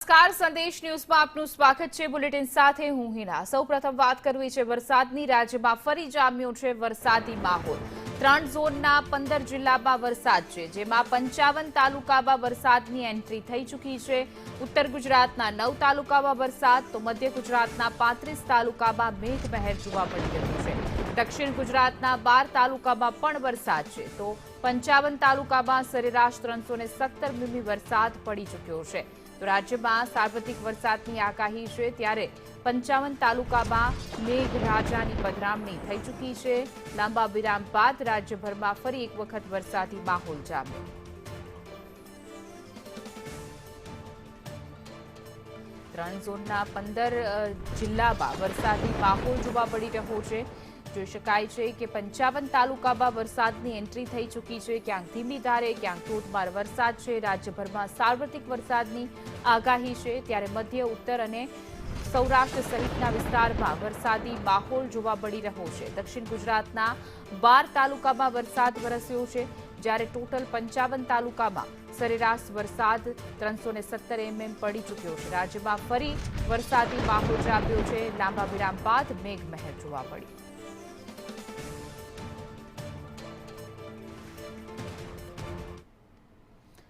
નમસ્કાર, સંદેશ ન્યૂઝમાં આપનું સ્વાગત છે। બુલેટિન સાથે હું હિના। સૌપ્રથમ વાત કરવી છે વરસાદની। રાજ્યમાં ફરી જામ્યો છે વરસાદી માહોલ। 3 ઝોનના 15 જિલ્લામાં વરસાદ છે, જેમાં 55 તાલુકામાં વરસાદની એન્ટ્રી થઈ ચૂકી છે। ઉત્તર ગુજરાતના 9 તાલુકામાં વરસાદ, તો મધ્ય ગુજરાતના 35 તાલુકામાં મેઘમહેર જોવા મળી રહ્યું છે। દક્ષિણ ગુજરાતના 12 તાલુકામાં પણ વરસાદ છે, તો 55 તાલુકામાં સરેરાશ 317 મીમી વરસાદ પડી ચૂક્યો છે। તો રાજ્યમાં સાર્વત્રિક વરસાદની આગાહી છે, ત્યારે 55 તાલુકામાં મેઘરાજાની પધરામણી થઈ ચૂકી છે। લાંબા વિરામ બાદ રાજ્યભરમાં ફરી એક વખત વરસાદી માહોલ જામ્યો। ત્રણ ઝોનના 15 જિલ્લામાં વરસાદી માહોલ જોવા મળી રહ્યો છે। જોઈ શકાય છે કે 55 તાલુકામાં વરસાદની એન્ટ્રી થઈ ચૂકી છે। ક્યાંક ધીમી ધારે, ક્યાંક ધોધમાર વરસાદ છે। રાજ્યભરમાં સાર્વત્રિક વરસાદની આગાહી છે, ત્યારે મધ્ય, ઉત્તર અને સૌરાષ્ટ્ર સહિતના વિસ્તારમાં વરસાદી માહોલ જોવા મળી રહ્યો છે। દક્ષિણ ગુજરાતના 12 તાલુકામાં વરસાદ વરસ્યો છે, જ્યારે ટોટલ 55 તાલુકામાં સરેરાશ વરસાદ 317 mm પડી ચૂક્યો છે। રાજ્યમાં ફરી વરસાદી માહોલ જામ્યો છે। લાંબા વિરામ બાદ મેઘમહેર જોવા મળી।